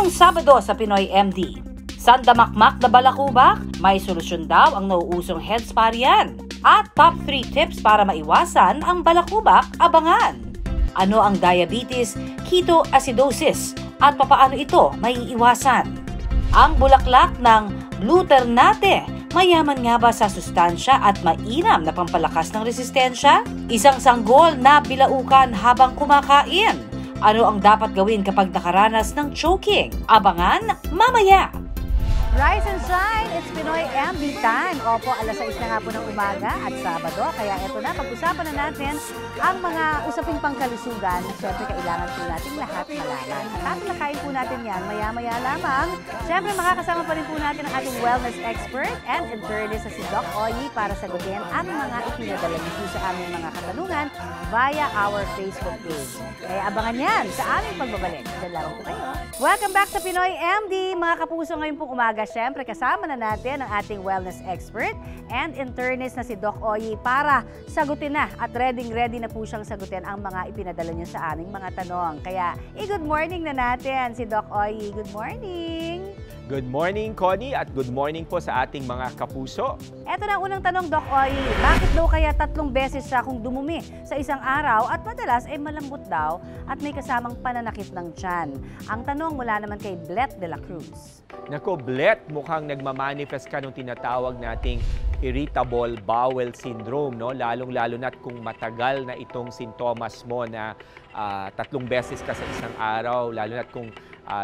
Ngayong Sabado sa Pinoy MD, sandamakmak na balakubak, may solusyon daw ang nauusong head spa riyan. At top 3 tips para maiwasan ang balakubak, abangan. Ano ang diabetes, ketoacidosis at papaano ito maiiwasan? Ang bulaklak ng Blue Ternate, mayaman nga ba sa sustansya at mainam na pampalakas ng resistensya? Isang sanggol na bilaukan habang kumakain. Ano ang dapat gawin kapag nakaranas ng choking? Abangan mamaya! Rise and shine! It's Pinoy MD time. Opo, alas 6 na nga po ng umaga at Sabado. Kaya eto na, pag-usapan na natin ang mga usaping pangkalusugan. Siyempre, kailangan po natin lahat malaman. At tatalakayin po natin yan maya-maya lamang. Siyempre, makakasama pa rin po natin ang ating wellness expert and internist na si Doc Oyi para sagutin ang mga ipinadala niyo sa aming mga katanungan via our Facebook page. Kaya abangan yan sa aming pagbabalik. Diyan lang po kayo. Welcome back sa Pinoy MD, mga kapuso. Ngayon pong umaga, siyempre kasama na natin ang ating wellness expert and internist na si Doc Oyi para sagutin na at ready na po siyang sagutin ang mga ipinadala niyo sa aming mga tanong. Kaya, good morning na natin si Doc Oyi. Good morning! Good morning, Connie, at good morning po sa ating mga kapuso. Eto na ang unang tanong, Doc Oyi. Bakit daw kaya 3 beses siya kung dumumi sa isang araw at madalas ay malambot daw at may kasamang pananakit ng tiyan? Ang tanong mula naman kay Blet de la Cruz. Nako, Blet, mukhang nagmamanifest ka nung tinatawag nating irritable bowel syndrome, no? Lalong-lalo na't kung matagal na itong sintomas mo na 3 beses ka sa isang araw, lalo na't kung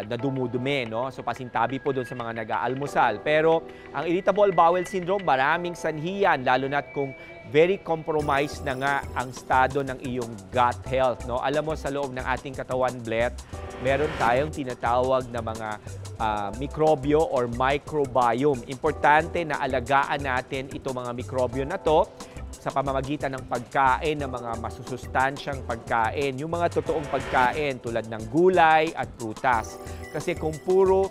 nadumudumi, no? So pasintabi po doon sa mga nag-aalmusal. Pero ang irritable bowel syndrome, maraming sanhiyan, lalo na't kung very compromised na nga ang estado ng iyong gut health, no? Alam mo, sa loob ng ating katawan, Blet, meron tayong tinatawag na mga mikrobyo or microbiome. Importante na alagaan natin itong mga mikrobyo na to sa pamamagitan ng pagkain, ng mga masusustansyang pagkain, yung mga totoong pagkain tulad ng gulay at prutas. Kasi kung puro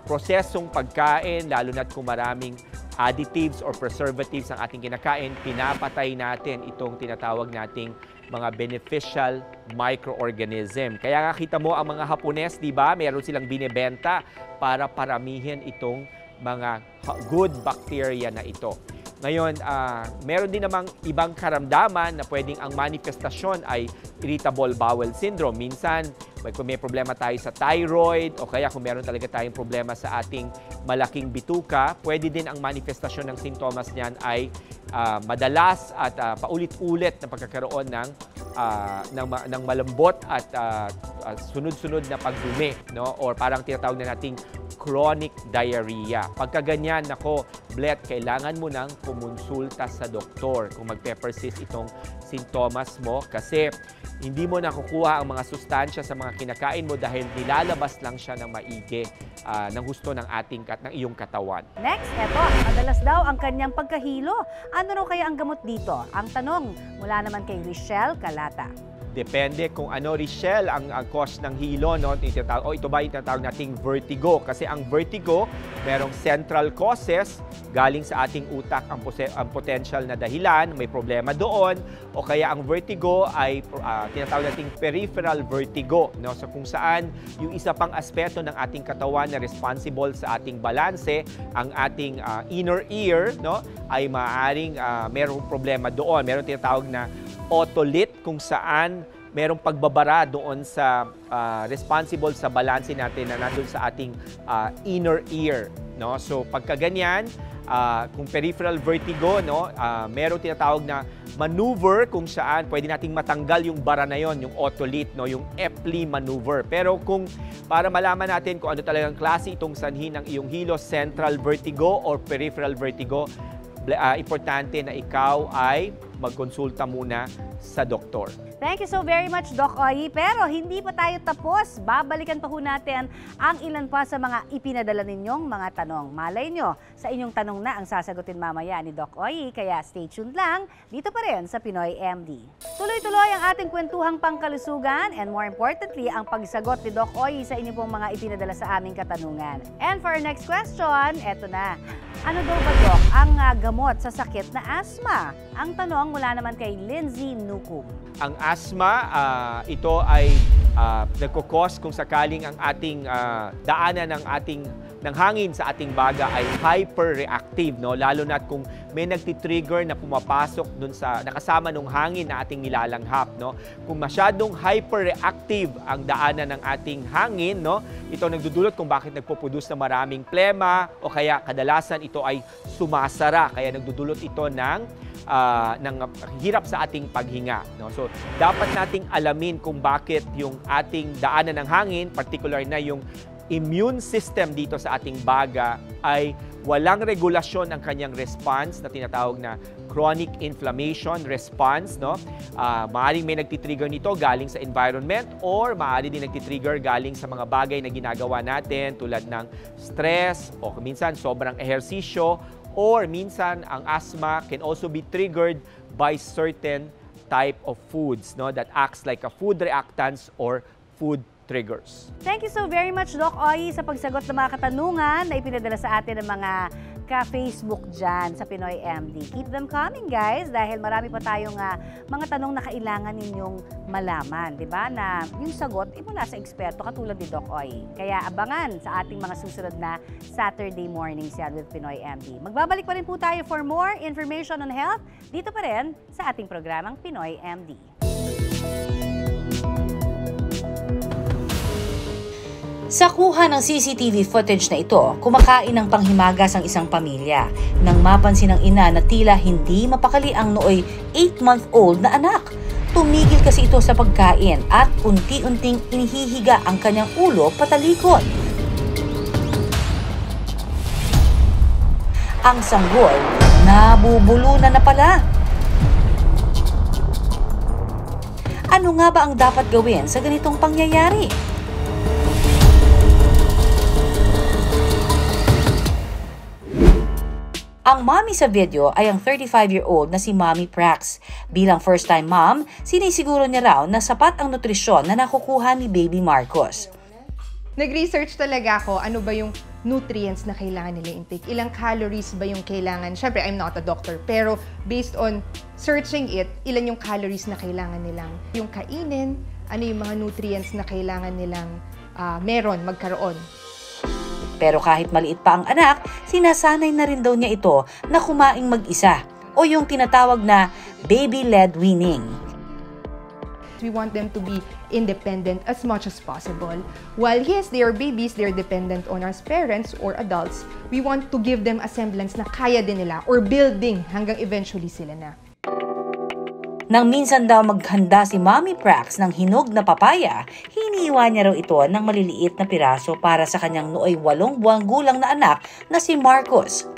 prosesong pagkain, lalo na't kung maraming additives or preservatives ang ating kinakain, pinapatay natin itong tinatawag nating mga beneficial microorganism. Kaya nga kita mo ang mga Hapones, di ba? Meron silang binebenta para paramihin itong mga good bacteria na ito. Ngayon, meron din namang ibang karamdaman na pwedeng ang manifestasyon ay irritable bowel syndrome. Minsan, kung may problema tayo sa thyroid o kaya kung meron talaga tayong problema sa ating malaking bituka, pwede din ang manifestasyon ng sintomas niyan ay madalas at paulit-ulit na pagkakaroon ng malambot at sunod-sunod na pagdumi, no? Or parang tinatawag na nating chronic diarrhea. Pagka ganyan, nako, Blet, kailangan mo nang kumonsulta sa doktor kung magpe-persist itong sintomas mo kasi hindi mo nakukuha ang mga sustansya sa mga kinakain mo dahil nilalabas lang siya ng maigi ng gusto ng iyong katawan. Next, eto, madalas daw ang kanyang pagkahilo. Ano raw kaya ang gamot dito? Ang tanong mula naman kay Richelle Calata. Depende kung ano, Richelle, ang cause ng hilo, no? Ito ba yung tinatawag nating vertigo? Kasi ang vertigo, merong central causes, galing sa ating utak ang potential na dahilan, may problema doon, o kaya ang vertigo ay tinatawag nating peripheral vertigo, no? So kung saan yung isa pang aspeto ng ating katawan na responsible sa ating balanse, ang ating inner ear, no? Ay maaaring merong problema doon. Meron tinatawag na otolith kung saan merong pagbabara doon sa responsible sa balanse natin na nandun sa ating inner ear, no? So pagka ganyan, kung peripheral vertigo, no, merong tinatawag na maneuver kung saan pwede nating matanggal yung bara na yon, yung otolith, no, yung Epley maneuver. Pero kung para malaman natin kung ano talagang klase itong sanhi ng iyong hilo, central vertigo or peripheral vertigo, importante na ikaw ay magkonsulta muna sa doktor. Thank you so very much, Doc Oyi. Pero hindi pa tayo tapos. Babalikan pa ho natin ang ilan pa sa mga ipinadala ninyong mga tanong. Malay nyo, sa inyong tanong na ang sasagutin mamaya ni Doc Oyi. Kaya stay tuned lang dito pa rin sa Pinoy MD. Tuloy-tuloy ang ating kwentuhang pangkalusugan and more importantly, ang pagsagot ni Doc Oyi sa inyong pong mga ipinadala sa aming katanungan. And for our next question, eto na. Ano daw ba, Doc, ang gamot sa sakit na asthma? Ang tanong tanong mula naman kay Lindsay Nukum. Ang asthma, ito ay nagkukos kung sakaling ang ating daanan ng hangin sa ating baga ay hyperreactive, no? Lalo na kung may nagtitrigger na pumapasok dun sa nakasama ng hangin na ating nilalanghap, no? Kung masyadong hyperreactive ang daanan ng ating hangin, no? Ito nagdudulot kung bakit nagpo-produce ng maraming plema o kaya kadalasan ito ay sumasara, kaya nagdudulot ito ng hirap sa ating paghinga, no? So, dapat nating alamin kung bakit yung ating daanan ng hangin, particular na yung immune system dito sa ating baga ay walang regulasyon ang kanyang response na tinatawag na chronic inflammation response, no? Maaaring may nagtitrigger nito galing sa environment or maaari din nagtitrigger galing sa mga bagay na ginagawa natin tulad ng stress o minsan sobrang ehersisyo or minsan ang asthma can also be triggered by certain type of foods, no, that acts like a food reactants or food triggers. Thank you so very much, Doc Oy, sa pagsagot ng mga katanungan na ipinadala sa atin ng mga ka-Facebook dyan sa Pinoy MD. Keep them coming, guys, dahil marami pa tayong mga tanong na kailangan ninyong malaman, di ba? Na yung sagot, mula sa eksperto katulad ni Doc Oy. Kaya abangan sa ating mga susunod na Saturday mornings yan with Pinoy MD. Magbabalik pa rin po tayo for more information on health dito pa rin sa ating programang Pinoy MD. Sa kuha ng CCTV footage na ito, kumakain ng panghimagas ang isang pamilya nang mapansin ng ina na tila hindi mapakali ang nooy 8-month-old na anak. Tumigil kasi ito sa pagkain at unti-unting inihihiga ang kanyang ulo patalikod. Ang sanggol, nabubulunan na pala. Ano nga ba ang dapat gawin sa ganitong pangyayari? Ang mommy sa video ay ang 35-year-old na si Mommy Prax. Bilang first-time mom, sinisiguro niya raw na sapat ang nutrisyon na nakukuha ni Baby Marcos. Nag-research talaga ako ano ba yung nutrients na kailangan nila intake. Ilang calories ba yung kailangan? Siyempre, I'm not a doctor, pero based on searching it, ilan yung calories na kailangan nilang yung kainin, ano yung mga nutrients na kailangan nilang magkaroon. Pero kahit maliit pa ang anak, sinasanay na rin daw niya ito na kumaing mag-isa o yung tinatawag na baby-led weaning. We want them to be independent as much as possible. While yes, they are babies, they are dependent on us parents or adults, we want to give them a semblance na kaya din nila or building hanggang eventually sila na. Nang minsan daw maghanda si Mommy Prax ng hinog na papaya, hiniwa niya raw ito ng maliliit na piraso para sa kanyang nooy 8 buwang gulang na anak na si Marcos.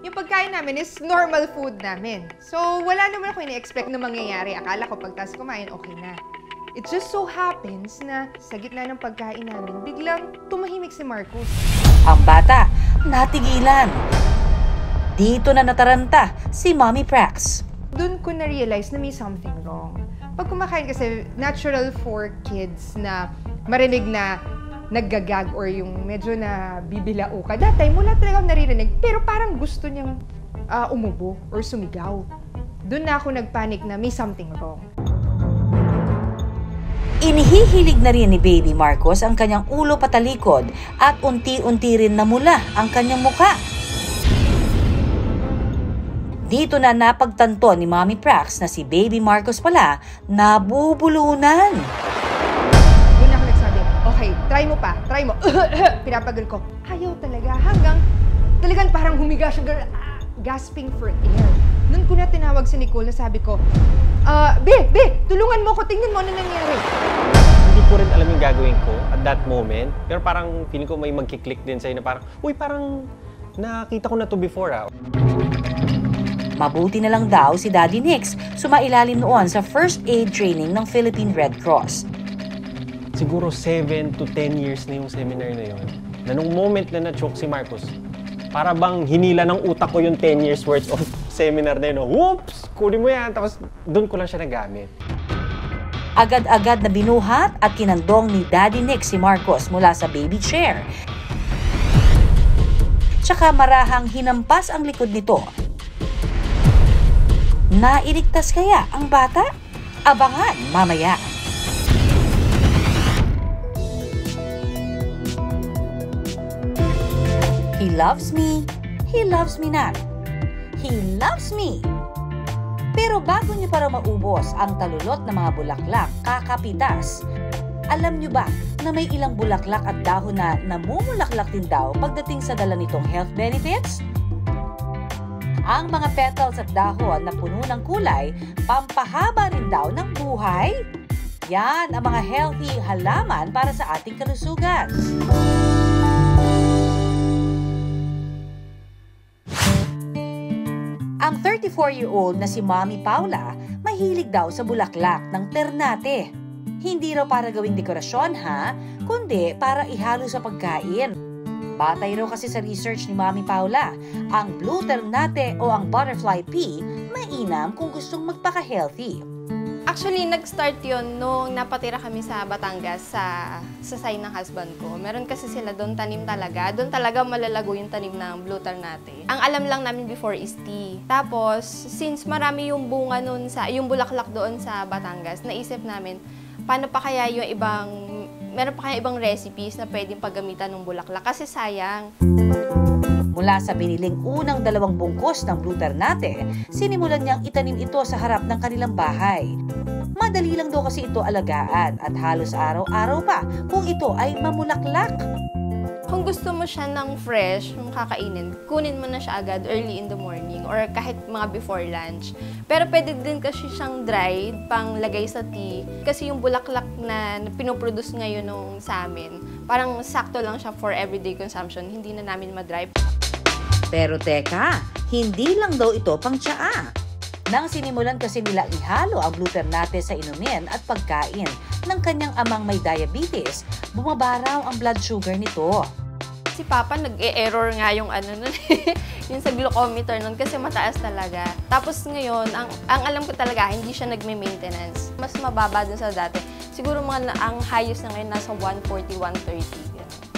Yung pagkain namin is normal food namin. So, wala naman ako ini-expect na mangyayari. Akala ko pagtas kumain, okay na. It just so happens na sa gitna ng pagkain namin, biglang tumahimik si Marcos. Ang bata, natigilan. Dito na nataranta si Mommy Prax. Doon ko na-realize na may something wrong. Pag kumakain kasi, natural for kids na marinig na naggagag or yung medyo na bibilao ka. That time, wala talaga naririnig, pero parang gusto niyang umubo or sumigaw. Doon na ako nagpanik na may something wrong. Inihihilig na rin ni Baby Marcos ang kanyang ulo patalikod at unti-unti rin namula ang kanyang muka. Dito na napagtanto ni Mommy Prax na si Baby Marcos pala nabubulunan. Doon ako nagsabi, okay, try mo pa, try mo. Pinapagal ko, ayaw talaga. Hanggang talagang parang humiga siya, gasping for air. Noon ko na tinawag si Nicole na sabi ko, Be, tulungan mo ko, tingnan mo ano nangyari. Hindi ko rin alam yung gagawin ko at that moment. Pero parang feeling ko may magkiklik din sa'yo na parang, uy, parang nakita ko na to before Mabuti na lang daw si Daddy Nix sumailalim noon sa first aid training ng Philippine Red Cross. Siguro 7 to 10 years na yung seminar na yun. Na nung moment na na-choke si Marcos, para bang hinila ng utak ko yung 10 years worth of seminar na yun. Whoops! Kunin mo yan. Tapos doon ko lang siya nagamit. Agad-agad na binuhat at kinandong ni Daddy Nix si Marcos mula sa baby chair. Tsaka marahang hinampas ang likod nito. Nailigtas kaya ang bata? Abangan mamaya. He loves me not. He loves me. Pero bago niyo para maubos ang talulot ng mga bulaklak, kakapitas, alam niyo ba na may ilang bulaklak at dahon na namumulaklak din daw pagdating sa dala nitong health benefits? Ang mga petals at dahon na puno ng kulay, pampahaba rin daw ng buhay. Yan ang mga healthy halaman para sa ating kalusugan. Ang 34-year-old na si Mommy Paula, mahilig daw sa bulaklak ng ternate. Hindi raw para gawing dekorasyon ha, kundi para ihalo sa pagkain. Batay raw kasi sa research ni Mommy Paula, ang blue ternate o ang butterfly pea, mainam kung gustong magpaka-healthy. Actually, nag-start yon nung napatira kami sa Batangas sa side ng husband ko. Meron kasi sila doon tanim talaga. Doon talaga malalago yung tanim ng blue ternate. Ang alam lang namin before is tea. Tapos, since marami yung bunga nun yung bulaklak doon sa Batangas, naisip namin, paano pa kaya yung meron pa kaya ibang recipes na pwedeng paggamitan ng bulaklak? Kasi sayang. Mula sa biniling unang 2 bungkus ng blue ternate, sinimulan niyang itanim ito sa harap ng kanilang bahay. Madali lang daw kasi ito alagaan at halos araw-araw pa kung ito ay mamulaklak. Kung gusto mo siya ng fresh, yung kakainin, kunin mo na siya agad early in the morning or kahit mga before lunch. Pero pwede din kasi siyang dried, pang lagay sa tea. Kasi yung bulaklak na pinoproduce ngayon nung sa amin, parang sakto lang siya for everyday consumption. Hindi na namin madry. Pero teka, hindi lang daw ito pang tsaa. Nang sinimulan kasi nila ihalo ang blue ternate sa inumin at pagkain ng kanyang amang may diabetes, bumaba raw ang blood sugar nito. Si Papa nag-e-error nga yung yung sa glucometer nun kasi mataas talaga. Tapos ngayon, ang alam ko talaga, hindi siya nagme-maintenance. Mas mababa dun sa dati. Siguro ang highest na ngayon nasa 140, 130.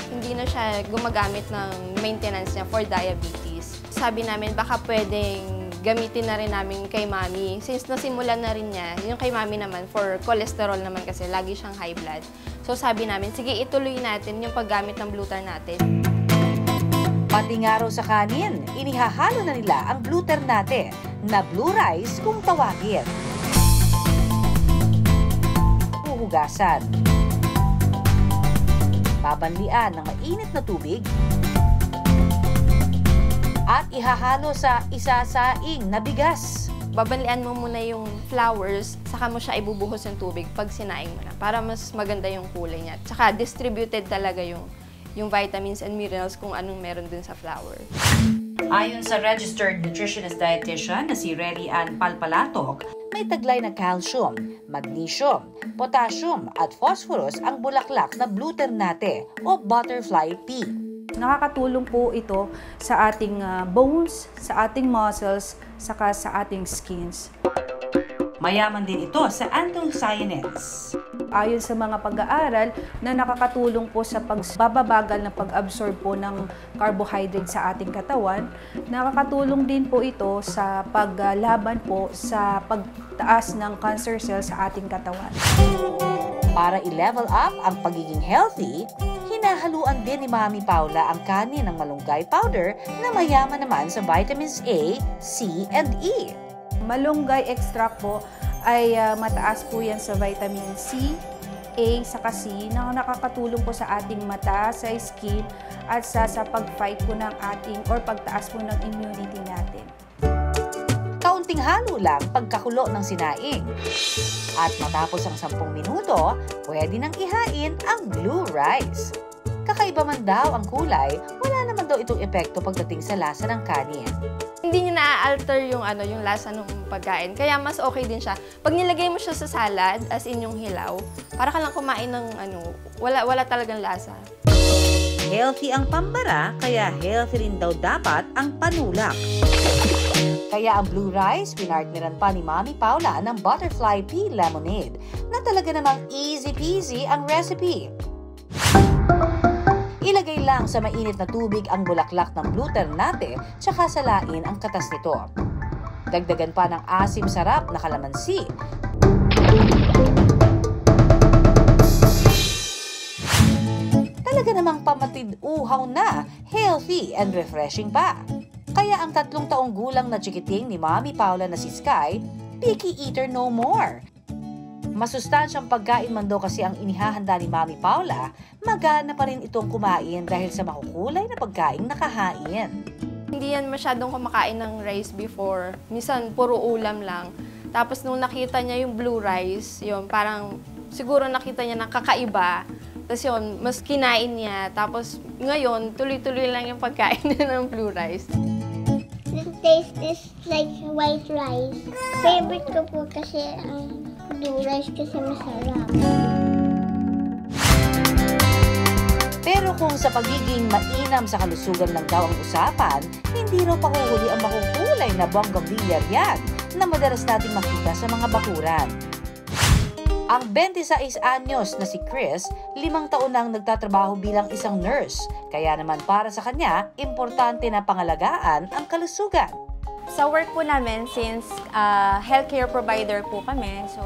Hindi na siya gumagamit ng maintenance niya for diabetes. Sabi namin, baka pwedeng gamitin na rin namin kay Mami. Since nasimulan na rin niya, yung kay Mami naman, for cholesterol naman kasi, lagi siyang high blood. So sabi namin, sige ituloy natin yung paggamit ng blue ternate. Pati nga raw sa kanin, inihahalo na nila ang blue ternate na blue rice kung tawagin. Huhugasan. Babanlian ng mainit na tubig at ihahalo sa isasaing na bigas. Babanlian mo muna yung flowers, saka mo siya ibubuhos yung tubig pag sinaing mo na para mas maganda yung kulay niya. Tsaka distributed talaga yung vitamins and minerals kung anong meron dun sa flower. Ayon sa registered nutritionist dietitian na si Reli Ann Palpalatok, may taglay na calcium, magnesium, potassium at phosphorus ang bulaklak na blue ternate o butterfly pea. Nakakatulong po ito sa ating bones, sa ating muscles, saka sa ating skins. Mayaman din ito sa anthocyanins. Ayon sa mga pag-aaral na nakakatulong po sa pagbababagal na pag-absorb po ng carbohydrate sa ating katawan, nakakatulong din po ito sa paglaban po sa pagtaas ng cancer cells sa ating katawan. Para i-level up ang pagiging healthy, hinahaluan din ni Mami Paula ang kanin ng malunggay powder na mayaman naman sa vitamins A, C, and E. Malunggay extract po ay mataas po yan sa vitamin C, A, saka C na nakakatulong po sa ating mata, sa skin at sa pag-fight po ng ating or pagtaas po ng immunity natin. Kaunting halo lang pagkakulo ng sinaing. At matapos ang 10 minuto, pwede nang ihain ang blue rice. Kakaiba man daw ang kulay, wala naman daw itong epekto pagdating sa lasa ng kanin. Hindi niya na-alter yung lasa ng pagkain. Kaya mas okay din siya. Pag nilagay mo siya sa salad, as in yung hilaw, para ka lang kumain ng wala talagang lasa. Healthy ang pambara, kaya healthy rin daw dapat ang panulak. Kaya ang blue rice, pinartneran pa ni Mami Paula ng butterfly pea lemonade na talaga namang easy peasy ang recipe. Ilagay lang sa mainit na tubig ang bulaklak ng blue ternate tsaka salain ang katas nito. Dagdagan pa ng asim sarap na kalamansi. Talaga namang pamatid-uhaw na, healthy and refreshing pa. Kaya ang 3 taong gulang na chikiting ni Mami Paula na si Sky, picky eater no more. Masustansyang pagkain man daw kasi ang inihahanda ni Mami Paula, magana pa rin itong kumain dahil sa makukulay na pagkain nakahain. Hindi yan masyadong kumakain ng rice before. Minsan, puro ulam lang. Tapos nung nakita niya yung blue rice, yun, parang siguro nakita niya na kakaiba. Tapos yun, mas kinain niya. Tapos ngayon, tuloy-tuloy lang yung pagkain ng blue rice. The taste is like white rice. Favorite ko po kasi ang blue rice kasi masarap. Pero kung sa pagiging mainam sa kalusugan lang daw ang usapan, hindi raw pahuhuli ang makukulay na bougainvillea yan na madalas nating makita sa mga bakuran. Ang 26 anyos na si Chris, 5 taon nang nagtatrabaho bilang isang nurse. Kaya naman para sa kanya, importante na pangalagaan ang kalusugan. Sa work po namin, since healthcare provider po kami, so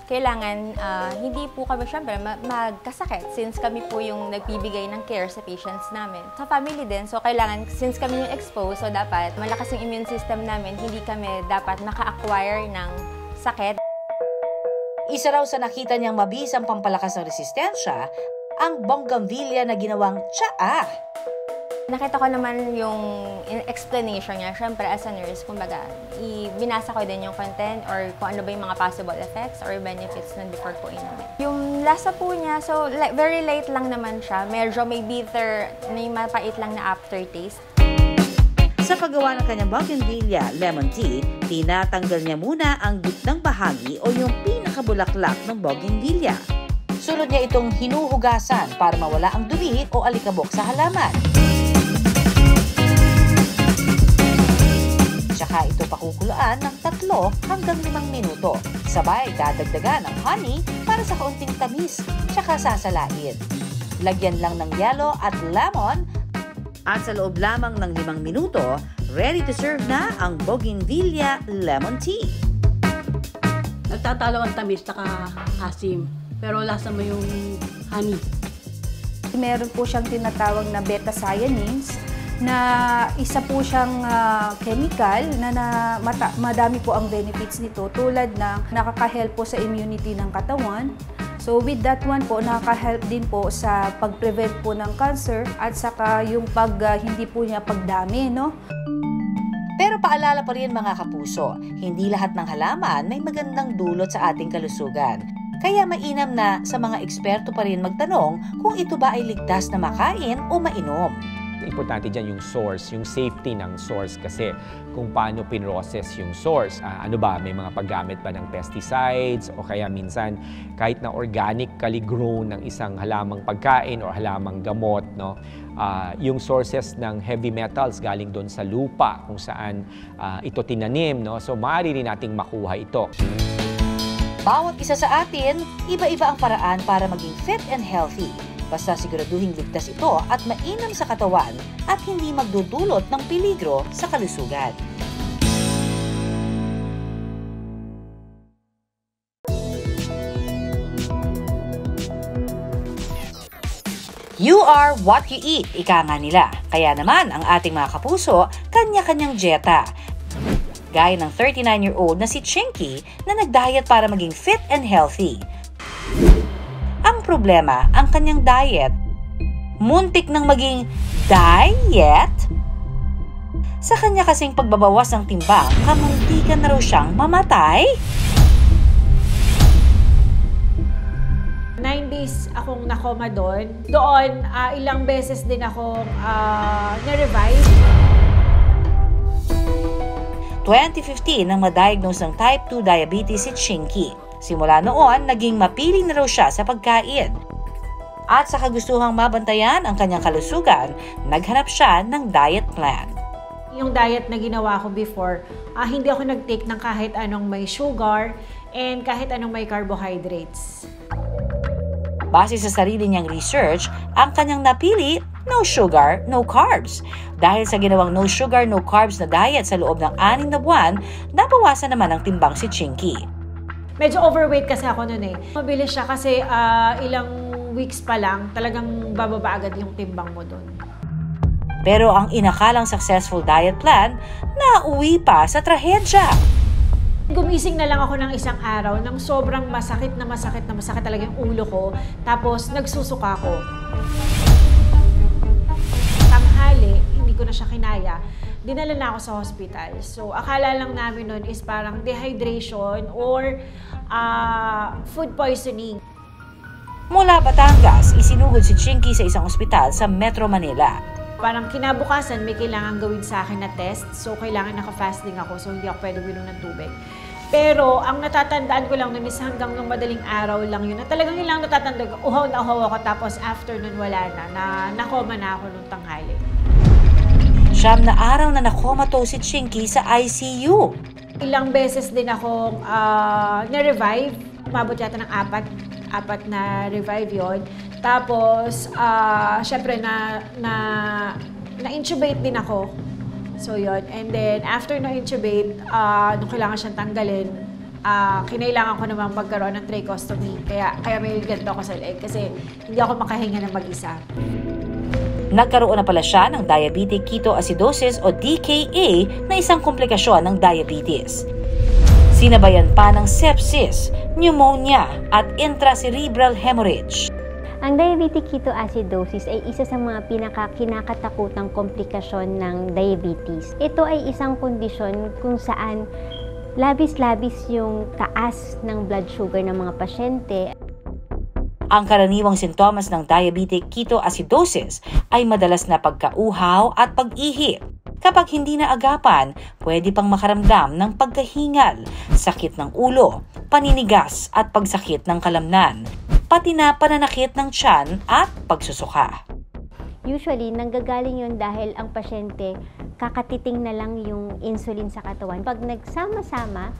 kailangan hindi po kami syempre magkasakit since kami po yung nagbibigay ng care sa patients namin. Sa family din, so kailangan, since kami yung exposed, so dapat malakas yung immune system namin, hindi kami dapat maka-acquire ng sakit. Isa raw sa nakita niyang mabisang pampalakas ng resistensya, ang bougainvillea na ginawang tsaa. Nakita ko naman yung explanation niya. Siyempre, as a nurse, kumbaga, binasa ko din yung content or kung ano ba yung mga possible effects or benefits na before po inumin. Yung lasa po niya, so very light lang naman siya. Medyo may bitter, may mapait lang na aftertaste. Sa paggawa ng kanyang bougainvillea lemon tea, tinatanggal niya muna ang gitnang bahagi o yung pinakabulaklak ng bougainvillea. Sunod niya itong hinuhugasan para mawala ang dumi o alikabok sa halaman. Tsaka ito pakukuluan ng 3 hanggang 5 minuto. Sabay dadagdagan ng honey para sa kaunting tamis, tsaka sasalain. Lagyan lang ng yelo at lemon at sa loob lamang ng 5 minuto, ready to serve na ang bougainvillea lemon tea. Nagtatalo ang tamis at asim, pero lasa mo yung honey. Meron po siyang tinatawag na beta-cyanins na isa po siyang chemical na madami po ang benefits nito tulad ng nakaka-help po sa immunity ng katawan. So with that one po, nakaka-help din po sa pag-prevent po ng cancer at saka yung hindi po niya pagdami, no? Pero paalala pa rin mga kapuso, hindi lahat ng halaman may magandang dulot sa ating kalusugan. Kaya mainam na sa mga eksperto pa rin magtanong kung ito ba ay ligtas na makain o mainom. Importante dyan yung source, yung safety ng source kasi kung paano pinrocess yung source. Ano ba, may mga paggamit ba ng pesticides o kaya minsan kahit na organically grown ng isang halamang pagkain o halamang gamot, no? Yung sources ng heavy metals galing doon sa lupa kung saan ito tinanim, no? So maaari rin nating makuha ito. Bawat isa sa atin, iba-iba ang paraan para maging fit and healthy. Basta siguraduhing ligtas ito at mainam sa katawan at hindi magdudulot ng peligro sa kalusugan. You are what you eat, ika nga nila. Kaya naman ang ating mga kapuso, kanya-kanyang dieta. Gaya ng 39-year-old na si Chinky na nag-diet para maging fit and healthy. Ang problema, ang kanyang diet, muntik nang maging diet. Sa kanya kasing pagbabawas ng timbang, kamuntikan na raw siyang mamatay. 9 days akong nakoma doon. Doon, ilang beses din akong na-revive. 2015 nang ma-diagnose ng type 2 diabetes si Chinky. Simula noon, naging mapiling na raw siya sa pagkain. At sa kagustuhang mabantayan ang kanyang kalusugan, naghanap siya ng diet plan. Yung diet na ginawa ko before, hindi ako nag-take ng kahit anong may sugar and kahit anong may carbohydrates. Base sa sarili niyang research, ang kanyang napili no sugar, no carbs. Dahil sa ginawang no sugar, no carbs na diet sa loob ng 6 na buwan, nabawasan naman ang timbang si Chinky. Medyo overweight kasi ako noon eh. Mabilis siya kasi ilang weeks pa lang, talagang bababa agad yung timbang mo doon. Pero ang inakalang successful diet plan, nauwi pa sa trahedya. Gumising na lang ako ng isang araw nang sobrang masakit talaga yung ulo ko. Tapos nagsusuka ko. Tanghali, hindi ko na siya kinaya. Dinala na ako sa hospital. So akala lang namin nun is parang dehydration or food poisoning. Mula Batangas, isinugod si Chinky sa isang ospital sa Metro Manila. Parang kinabukasan may kailangan gawin sa akin na test. So kailangan naka-fasting ako so hindi ako pwede uminom ng tubig. Pero ang natatandaan ko lang nun is hanggang nung madaling araw lang yun. Na talagang yun lang natatandaan ko. Uhaw na uhaw ako tapos after nun wala na. Nakoma na ako nung tanghali. 9 na araw na nakomatose si Chinky sa ICU. Ilang beses din akong na-revive. Umabot yata ng apat na revive yon. Tapos, syempre na-intubate din ako. So, yun. And then, after na-intubate, nung kailangan siyang tanggalin, kinailangan ko namang magkaroon ng tracheostomy. Kaya may ganito ako sa leg kasi hindi ako makahinga ng mag-isa. Nagkaroon na pala siya ng diabetic ketoacidosis o DKA na isang komplikasyon ng diabetes. Sinabayan pa ng sepsis, pneumonia at intracerebral hemorrhage. Ang diabetic ketoacidosis ay isa sa mga kinakatakutang komplikasyon ng diabetes. Ito ay isang kondisyon kung saan labis-labis yung taas ng blood sugar ng mga pasyente. Ang karaniwang sintomas ng diabetic ketoacidosis ay madalas na pagkauhaw at pag-ihi. Kapag hindi na agapan, pwede pang makaramdam ng pagkahingal, sakit ng ulo, paninigas at pagsakit ng kalamnan, pati na pananakit ng tiyan at pagsusuka. Usually, nanggagaling yun dahil ang pasyente kakatiting na lang yung insulin sa katawan. Pag nagsama-sama,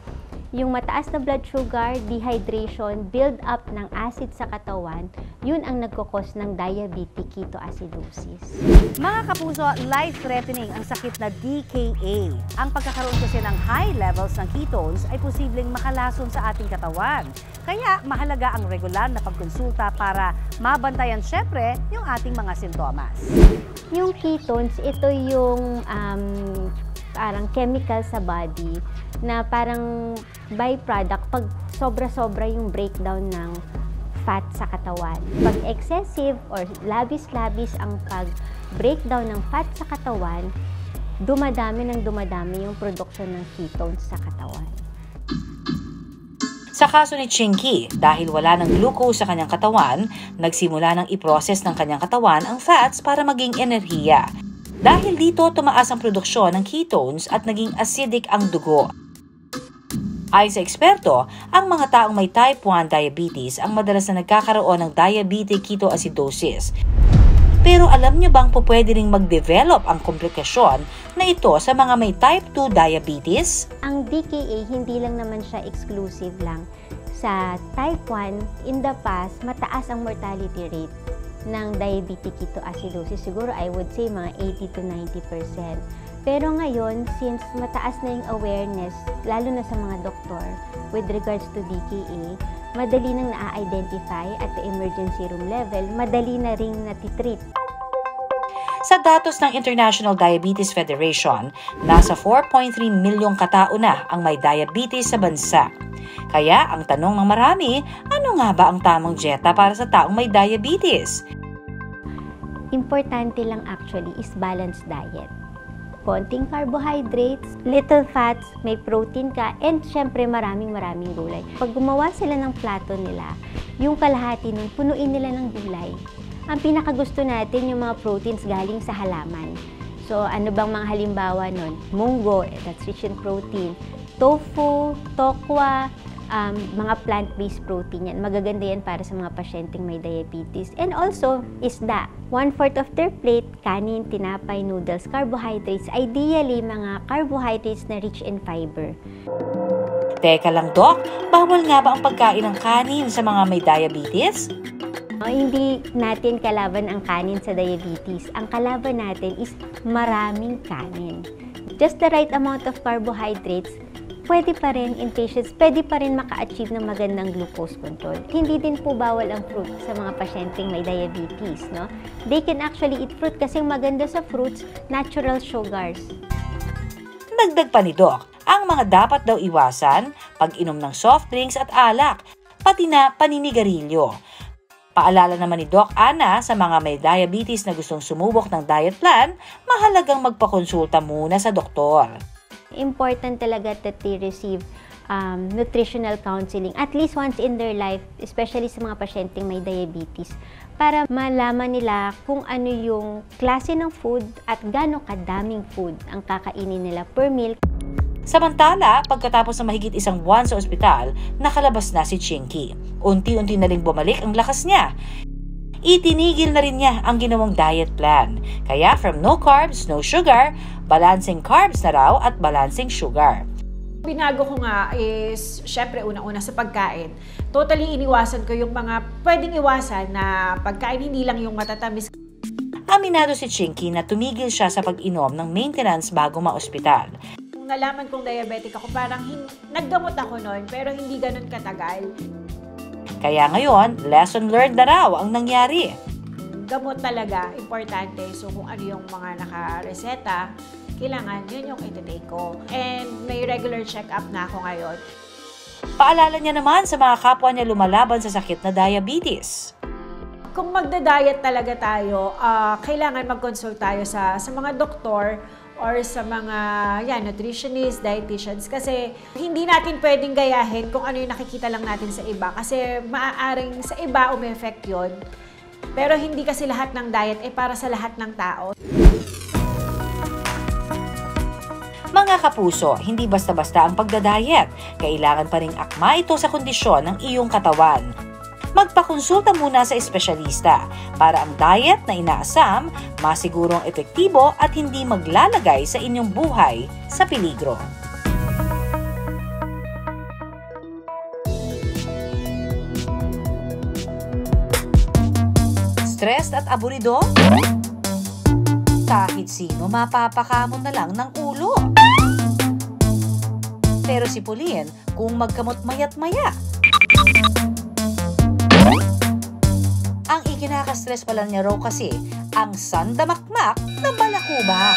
yung mataas na blood sugar, dehydration, build up ng acid sa katawan, yun ang nagkukos ng diabetic ketoacidosis. Mga kapuso, life-threatening ang sakit na DKA. Ang pagkakaroon kasi ng high levels ng ketones ay posibleng makalason sa ating katawan. Kaya mahalaga ang regular na pagkonsulta para mabantayan syempre yung ating mga sintomas. Yung ketones, ito yung parang chemical sa body na parang byproduct pag sobra-sobra yung breakdown ng fat sa katawan. Pag excessive or labis-labis ang pag-breakdown ng fat sa katawan, dumadami yung production ng ketones sa katawan. Sa kaso ni Chinky, dahil wala ng glucose sa kanyang katawan, nagsimula ng i-process ng kanyang katawan ang fats para maging enerhiya. Dahil dito, tumaas ang produksyon ng ketones at naging acidic ang dugo. Ayon sa eksperto, ang mga taong may type 1 diabetes ang madalas na nagkakaroon ng diabetic ketoacidosis. Pero alam niyo bang pwede ring mag-develop ang komplikasyon na ito sa mga may type 2 diabetes? Ang DKA, hindi lang naman siya exclusive lang. Sa type 1, in the past, mataas ang mortality rate ng diabetic ketoacidosis. Siguro I would say mga 80 to 90%. Pero ngayon, since mataas na yung awareness, lalo na sa mga doktor, with regards to DKA, madali nang na-identify at the emergency room level, madali na ring natitreat. Sa datos ng International Diabetes Federation, nasa 4.3 milyong katao na ang may diabetes sa bansa. Kaya ang tanong ng marami, ano nga ba ang tamang dieta para sa taong may diabetes? Importante lang actually is balanced diet. Konting carbohydrates, little fats, may protein ka, and syempre maraming gulay. Pag gumawa sila ng plato nila, yung kalahati nun, punuin nila ng gulay. Ang pinakagusto natin yung mga proteins galing sa halaman. So ano bang mga halimbawa nun? Munggo, that's rich in protein. Tofu, tokwa, mga plant-based protein yan. Magaganda yan para sa mga pasyenteng may diabetes. And also, isda. 1/4 of their plate, kanin, tinapay, noodles, carbohydrates. Ideally, mga carbohydrates na rich in fiber. Teka lang, Doc, bawal nga ba ang pagkain ng kanin sa mga may diabetes? Hindi natin kalaban ang kanin sa diabetes. Ang kalaban natin is maraming kanin. Just the right amount of carbohydrates, pwede pa rin in patients, pwede pa rin maka-achieve ng magandang glucose control. Hindi din po bawal ang fruit sa mga pasyenteng may diabetes, no? They can actually eat fruit kasi maganda sa fruits, natural sugars. Dagdag pa ni Doc, ang mga dapat daw iwasan, pag-inom ng soft drinks at alak, pati na paninigarilyo. Paalala naman ni Doc Ana sa mga may diabetes na gustong sumubok ng diet plan, mahalagang magpakonsulta muna sa doktor. Important talaga that they receive nutritional counseling at least once in their life, especially sa mga pasyenteng may diabetes, para malaman nila kung ano yung klase ng food at gaano kadaming food ang kakainin nila per meal. Samantala, pagkatapos ng mahigit isang buwan sa ospital, nakalabas na si Chinky. Unti-unti na ring bumalik ang lakas niya. Itinigil na rin niya ang ginawang diet plan. Kaya from no carbs, no sugar, balancing carbs na raw at balancing sugar. Binago ko nga is, syempre, una-una sa pagkain. Totally iniwasan ko yung mga pwedeng iwasan na pagkain, hindi lang yung matatamis. Aminado si Chinky na tumigil siya sa pag-inom ng maintenance bago ma-ospital. Nung nalaman kong diabetic ako, parang naggamot ako noon, pero hindi ganun katagal. Kaya ngayon, lesson learned na raw ang nangyari. Gamot talaga, importante. So kung ano yung mga naka-reseta, kailangan yun yung iti-take ko. And may regular check-up na ako ngayon. Paalala niya naman sa mga kapwa niya lumalaban sa sakit na diabetes. Kung magda-diet talaga tayo, kailangan mag-consult tayo sa mga doktor or sa mga nutritionists, dietitians. Kasi hindi natin pwedeng gayahin kung ano yung nakikita lang natin sa iba. Kasi maaaring sa iba umi-effect yun. Pero hindi kasi lahat ng diet para sa lahat ng tao. Mga kapuso, hindi basta-basta ang pagdadayet. Kailangan pa ring akma ito sa kondisyon ng iyong katawan. Magpakonsulta muna sa espesyalista para ang diet na inaasam masigurong epektibo at hindi maglalagay sa inyong buhay sa peligro. Stressed at aburido? Kahit sino mapapakamon na lang ng ulo. Pero si Pauline, kung magkamot mayat-maya. Ang ikinaka-stress pala niya raw kasi ang sandamakmak na balakubak.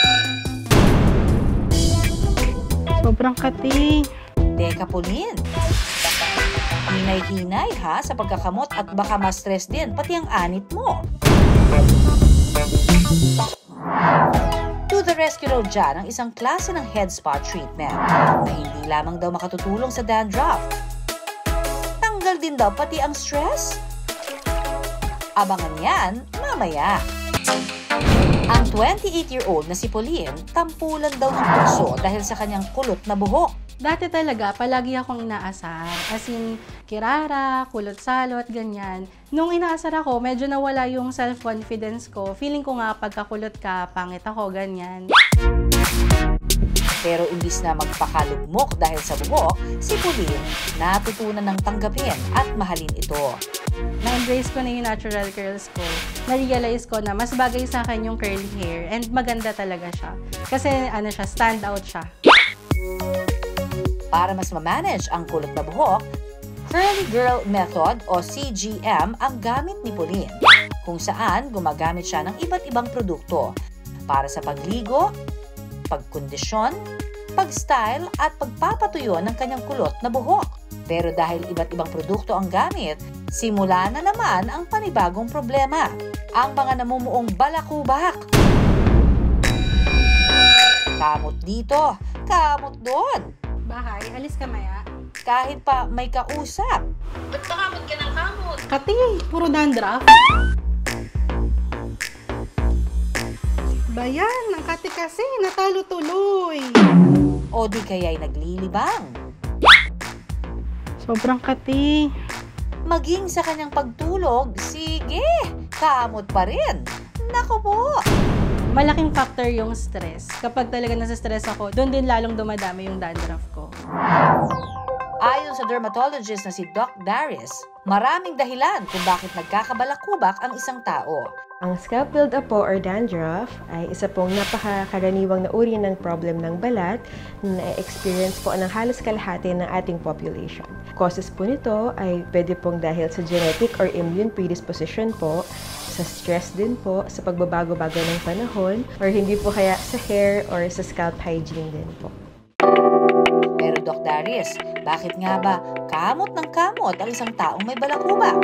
Sobrang kati. Teka, Pauline. Hinay-hinay ha sa pagkakamot at baka ma-stress din pati ang anit mo. To the rescue raw dyan ang isang klase ng head spa treatment na hindi lamang daw makatutulong sa dandruff. Tanggal din daw pati ang stress. Abangan yan mamaya. Ang 28-year-old na si Pauline, tampulan daw ng puso dahil sa kanyang kulot na buhok. Dati talaga, palagi akong inaasar. As in, kirara, kulot-salot, ganyan. Nung inaasar ako, medyo nawala yung self-confidence ko. Feeling ko nga, pagkakulot ka, pangit ako, ganyan. Pero imbis na magpakalugmok dahil sa buhok, si Pauline natutunan ng tanggapin at mahalin ito. Na-embrace ko na yung natural curls ko. Na-realize ko na mas bagay sa akin yung curly hair and maganda talaga siya. Kasi stand out siya. Para mas ma-manage ang kulot na buhok, Curly Girl Method o CGM ang gamit ni Pauline, kung saan gumagamit siya ng iba't ibang produkto para sa pagligo, pagkondisyon, pag-style at pagpapatuyo ng kanyang kulot na buhok. Pero dahil iba't ibang produkto ang gamit, simula na naman ang panibagong problema, ang mga namumuong balakubak. Kamot dito, kamot doon. Bahay, alis ka maya. Kahit pa may kausap. Ba't pakamot ka ng kamot? Kati, puro dandruff. Bayan, ang kati kasi, natalo tuloy. O di kaya'y naglilibang. Sobrang kati. Maging sa kanyang pagtulog, sige, kamot pa rin. Naku po. Malaking factor yung stress. Kapag talaga nasa stress ako, doon din lalong dumadami yung dandruff ko. Ayon sa dermatologist na si Doc Darius, maraming dahilan kung bakit nagkakabalakubak ang isang tao. Ang scalp buildup po or dandruff ay isa pong napakakaraniwang na uri ng problem ng balat na experience po ng halos kalahati ng ating population. Causes po nito ay pwede pong dahil sa genetic or immune predisposition po, sa stress din po, sa pagbabago-bago ng panahon, or hindi po kaya sa hair or sa scalp hygiene din po. Pero Doc Darius, bakit nga ba kamot ng kamot ang isang taong may balakubak?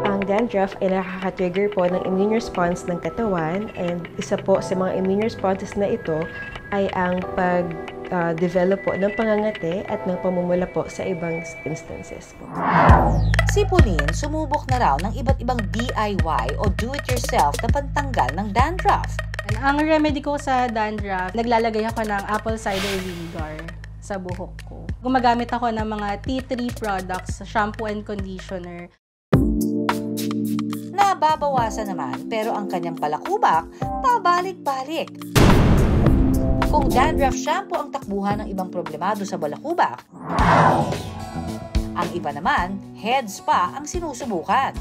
Ang dandruff ay nakaka-trigger po ng immune response ng katawan, and isa po sa mga immune responses na ito ay ang pag-develop po ng pangangati at ng pamumula po sa ibang instances po. Si Pauline, sumubok na raw ng iba't ibang DIY o do-it-yourself na pantanggal ng dandruff. Ang remedy ko sa dandruff, naglalagay ako ng apple cider vinegar sa buhok ko. Gumagamit ako ng mga tea tree products, shampoo and conditioner. Nababawasan naman, pero ang kanyang balakubak, pabalik-balik. Kung dandruff shampoo ang takbuhan ng ibang problemado sa balakubak, ang iba naman, head spa ang sinusubukan.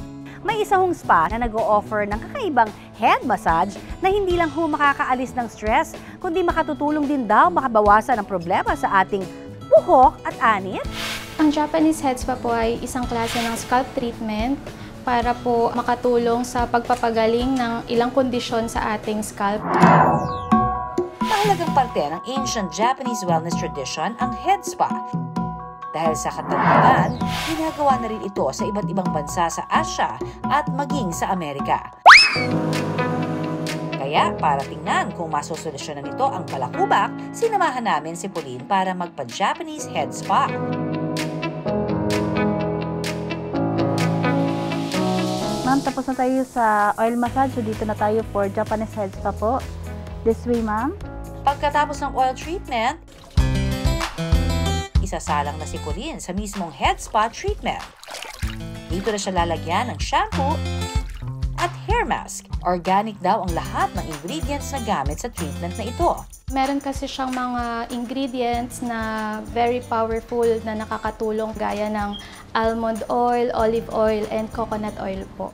May isa hong spa na nag-o-offer ng kakaibang head massage na hindi lang makakaalis ng stress, kundi makatutulong din daw makabawasan ang problema sa ating buhok at anit. Ang Japanese head spa po ay isang klase ng scalp treatment para po makatulong sa pagpapagaling ng ilang kondisyon sa ating scalp. Mahalagang parte ng ancient Japanese wellness tradition ang head spa. Dahil sa katatagan, ginagawa na rin ito sa iba't ibang bansa sa Asia at maging sa Amerika. Kaya para tingnan kung masosolusyonan nito ang balakubak, sinamahan namin si Pauline para magpa-Japanese head spa. Ma'am, tapos na tayo sa oil massage. So dito na tayo for Japanese head spa po. This way, ma'am. Pagkatapos ng oil treatment, isasalang na si Pauline sa mismong head spa treatment. Dito na siya lalagyan ng shampoo at hair mask. Organic daw ang lahat ng ingredients na gamit sa treatment na ito. Meron kasi siyang mga ingredients na very powerful na nakakatulong gaya ng almond oil, olive oil, and coconut oil po.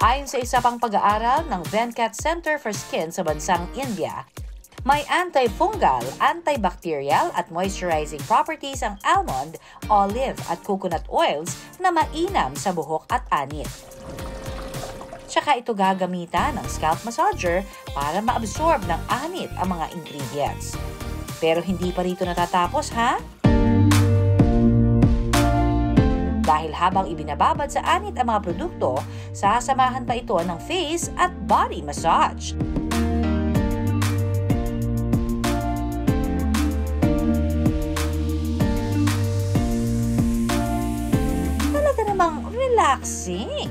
Ayon sa isa pang pag-aaral ng Venkat Center for Skin sa bansang India, may antifungal, antibacterial at moisturizing properties ang almond, olive at coconut oils na mainam sa buhok at anit. Tsaka ito gagamitan ng scalp massager para ma-absorb ng anit ang mga ingredients. Pero hindi pa rito natatapos, ha? Dahil habang ibinababad sa anit ang mga produkto, sasamahan pa ito ng face at body massage. Relaxing.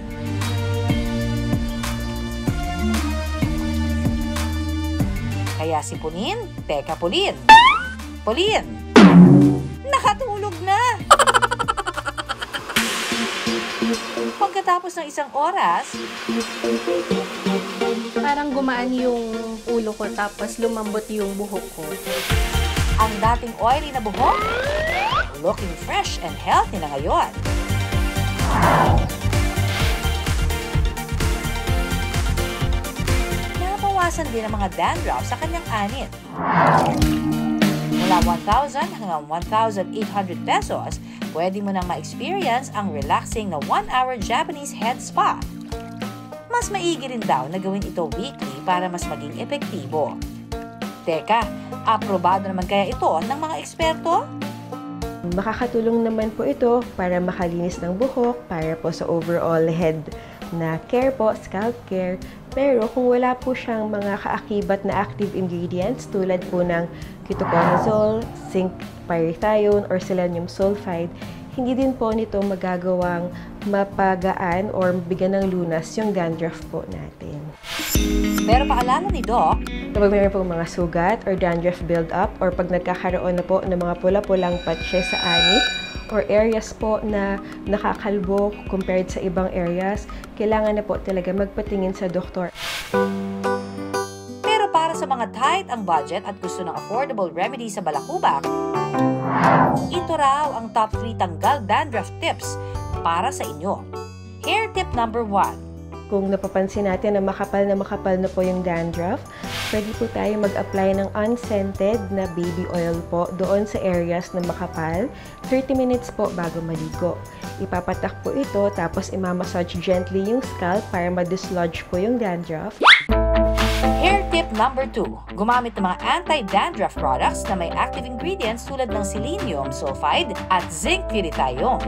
Kaya si Pauline, teka Pauline. Pauline, nakatulog na. Pagkatapos ng isang oras, parang gumaan yung ulo ko tapos lumambot yung buhok ko. Ang dating oily na buhok, looking fresh and healthy na ngayon. Nabawasan din ang mga dandruff sa kanyang anit. Mula 1,000 hanggang 1,800 pesos, pwede mo nang ma-experience ang relaxing na 1-hour Japanese head spa. Mas maigi rin daw na gawin ito weekly para mas maging epektibo. Teka, aprobado naman kaya ito ng mga eksperto? Makakatulong naman po ito para makalinis ng buhok, para po sa overall head na care po, scalp care. Pero kung wala po siyang mga kaakibat na active ingredients tulad po ng ketoconazole, zinc pyrithione, or selenium sulfide, hindi din po nito magagawang mapagaan or bigyan ng lunas yung dandruff po natin. Pero paalala ni Doc, kapag mayroon pong mga sugat or dandruff build-up or pag nagkakaroon na po ng mga pula-pulang patche sa anit or areas po na nakakalbo compared sa ibang areas, kailangan na po talaga magpatingin sa doktor. Pero para sa mga mga tight ang budget at gusto ng affordable remedy sa balakubak, ito raw ang top 3 tanggal dandruff tips para sa inyo. Hair tip number 1. Kung napapansin natin na makapal na po yung dandruff, pwede po tayo mag-apply ng unscented na baby oil po doon sa areas na makapal, 30 minutes po bago maligo. Ipapatak po ito, tapos imamassage gently yung scalp para ma-dislodge po yung dandruff. Hair tip number 2. Gumamit ng mga anti-dandruff products na may active ingredients tulad ng selenium sulfide at zinc glutathione.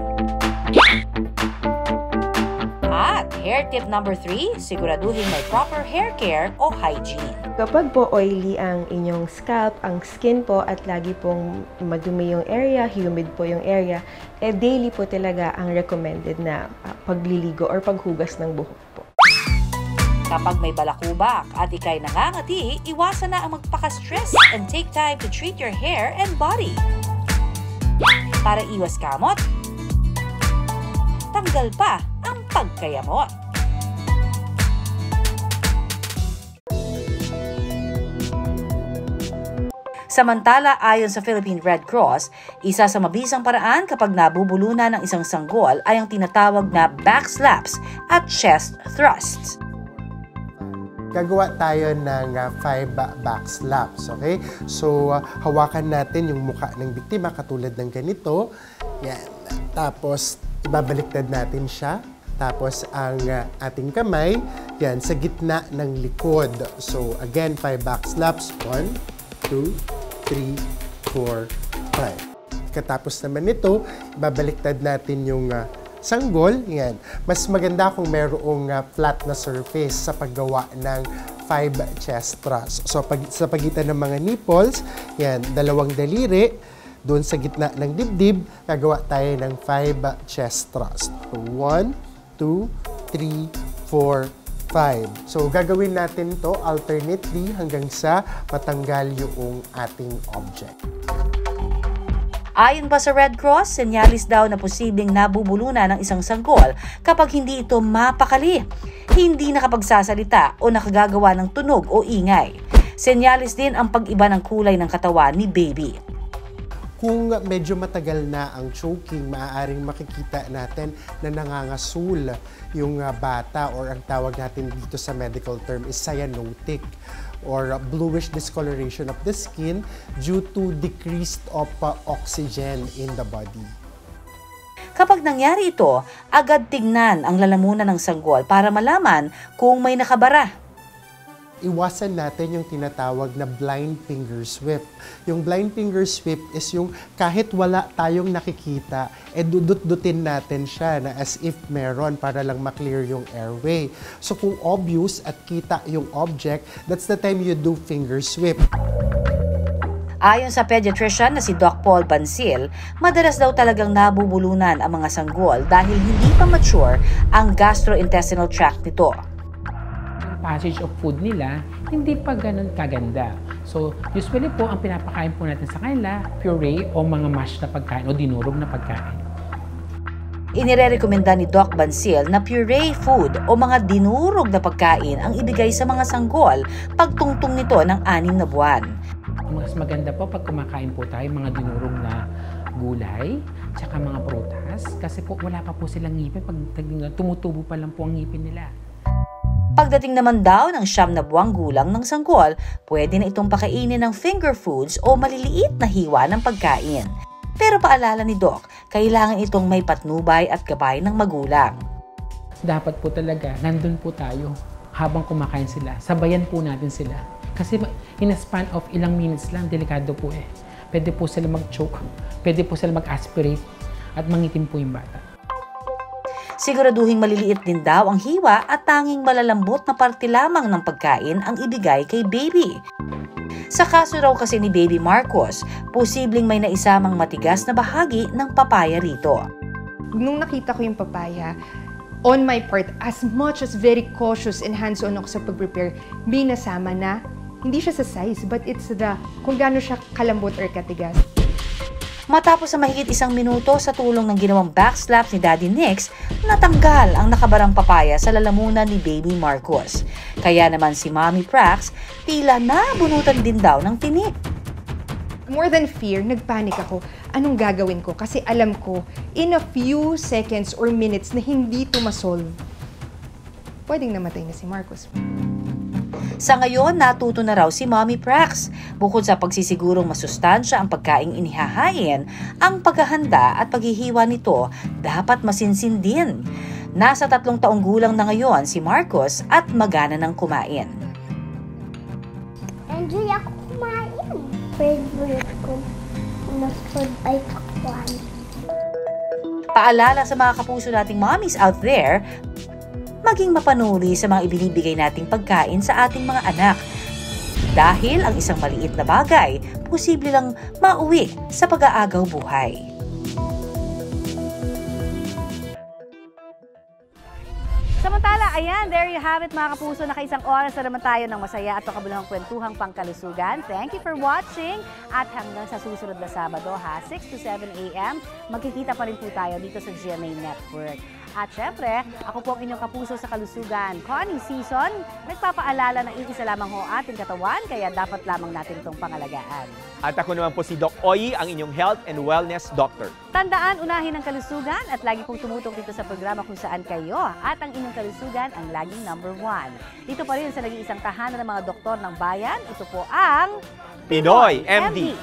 At hair tip number 3, siguraduhin may proper hair care o hygiene. Kapag po oily ang inyong scalp, ang skin po at lagi pong madumi yung area, humid po yung area, daily po talaga ang recommended na pagliligo or paghugas ng buhok po. Kapag may balakubak at ikay nangangati, iwasan na ang magpaka-stress and take time to treat your hair and body. Para iwas kamot, tanggal pa ang pagkayamot. Samantala, ayon sa Philippine Red Cross, isa sa mabisang paraan kapag nabubulunan ng isang sanggol ay ang tinatawag na back slaps at chest thrusts. Gagawa tayo ng 5 back slaps, okay? So, hawakan natin yung mukha ng biktima katulad ng ganito. Yan. Tapos, ibabaliktad natin siya. Tapos, ang ating kamay, yan, sa gitna ng likod. So, again, 5 back slaps. 1, 2, 3, 4, 5. Katapos naman nito, ibabaliktad natin yung sanggol. Yan. Mas maganda kung mayroong flat na surface sa paggawa ng 5 chest thrusts. So, sa pagitan ng mga nipples, yan, 2 daliri, doon sa gitna ng dibdib, gagawa tayo ng 5 chest thrusts. 1, 2, 3, 4, 5. So, gagawin natin to alternately hanggang sa matanggal yung ating object. Ayon pa sa Red Cross, senyalis daw na posibleng nabubulunan ng isang sanggol kapag hindi ito mapakali, hindi nakapagsasalita o nakagagawa ng tunog o ingay. Senyalis din ang pag-iba ng kulay ng katawan ni baby. Kung medyo matagal na ang choking, maaaring makikita natin na nangangasul yung bata, or ang tawag natin dito sa medical term is cyanotic, or bluish discoloration of the skin due to decreased of oxygen in the body. Kapag nangyari ito, agad tignan ang lalamunan ng sanggol para malaman kung may nakabara. Iwasan natin yung tinatawag na blind finger sweep. Yung blind finger sweep is yung kahit wala tayong nakikita, dudut-dutin natin siya na as if meron para lang maklear yung airway. So kung obvious at kita yung object, that's the time you do finger sweep. Ayon sa pediatrician na si Doc Paul Bansil, madalas daw talagang nabubulunan ang mga sanggol dahil hindi pa mature ang gastrointestinal tract nito. Passage of food nila, hindi pa ganun kaganda. So, usually po, ang pinapakain po natin sa kanila, puree o mga mashed na pagkain o dinurog na pagkain. Inirerekomenda ni Doc Bansil na puree food o mga dinurog na pagkain ang ibigay sa mga sanggol pagtungtong nito ng 6 na buwan. Mas maganda po pag kumakain po tayo mga dinurog na gulay, tsaka mga prutas, kasi po wala pa po silang ngipin, pag tumutubo pa lang po ang ngipin nila. Pagdating naman daw ng 9 na buwang gulang ng sanggol, pwede na itong pakainin ng finger foods o maliliit na hiwa ng pagkain. Pero paalala ni Doc, kailangan itong may patnubay at gabay ng magulang. Dapat po talaga, nandun po tayo habang kumakain sila. Sabayan po natin sila. Kasi in a span of ilang minutes lang, delikado po eh. Pwede po sila mag-choke, pwede po sila mag-aspirate at mangitim po yung bata. Siguraduhin maliliit din daw ang hiwa at tanging malalambot na parte lamang ng pagkain ang ibigay kay baby. Sa kaso raw kasi ni Baby Marcos, posibleng may naisamang matigas na bahagi ng papaya rito. Nung nakita ko yung papaya, on my part, as much as very cautious and hands-on ako sa pag-prepare, may nasama na, hindi siya sa size, but it's the kung gaano siya kalambot or katigas. Matapos sa mahigit 1 minuto sa tulong ng ginawang backslap ni Daddy Nix, natanggal ang nakabarang papaya sa lalamunan ni Baby Marcos. Kaya naman si Mommy Prax tila nabunutan din daw ng tinik. More than fear, nagpanik ako. Anong gagawin ko? Kasi alam ko, in a few seconds or minutes na hindi ito masolve, pwedeng namatay na si Marcos. Sa ngayon, natuto na raw si Mommy Prax. Bukod sa pagsisigurong masustansya ang pagkaing inihahain, ang paghahanda at paghihiwa nito dapat masinsin din. Nasa 3 taong gulang na ngayon si Marcos at magana ng kumain. Enjoy ako kumain. Favorite ko na food ay takwan. Paalala sa mga kapuso nating mommies out there, maging mapanuri sa mga ibinibigay nating pagkain sa ating mga anak. Dahil ang isang maliit na bagay, posible lang mauwi sa pag-aagaw buhay. Samantala, ayan, there you have it mga kapuso. Naka-1 oras na naman tayo ng masaya at makabuluhang kwentuhang pangkalusugan. Thank you for watching at hanggang sa susunod na Sabado, 6 to 7 a.m. Magkikita pa rin po tayo dito sa GMA Network. At syempre, ako po ang inyong kapuso sa kalusugan, Connie Season. Nagpapaalala na iisa lamang ho ating katawan, kaya dapat lamang natin itong pangalagaan. At ako naman po si Doc Oyi, ang inyong health and wellness doctor. Tandaan, unahin ang kalusugan at lagi pong tumutok dito sa programa kung saan kayo at ang inyong kalusugan ang laging #1. Dito pa rin sa nag-iisang tahanan ng mga doktor ng bayan, ito po ang Pinoy MD.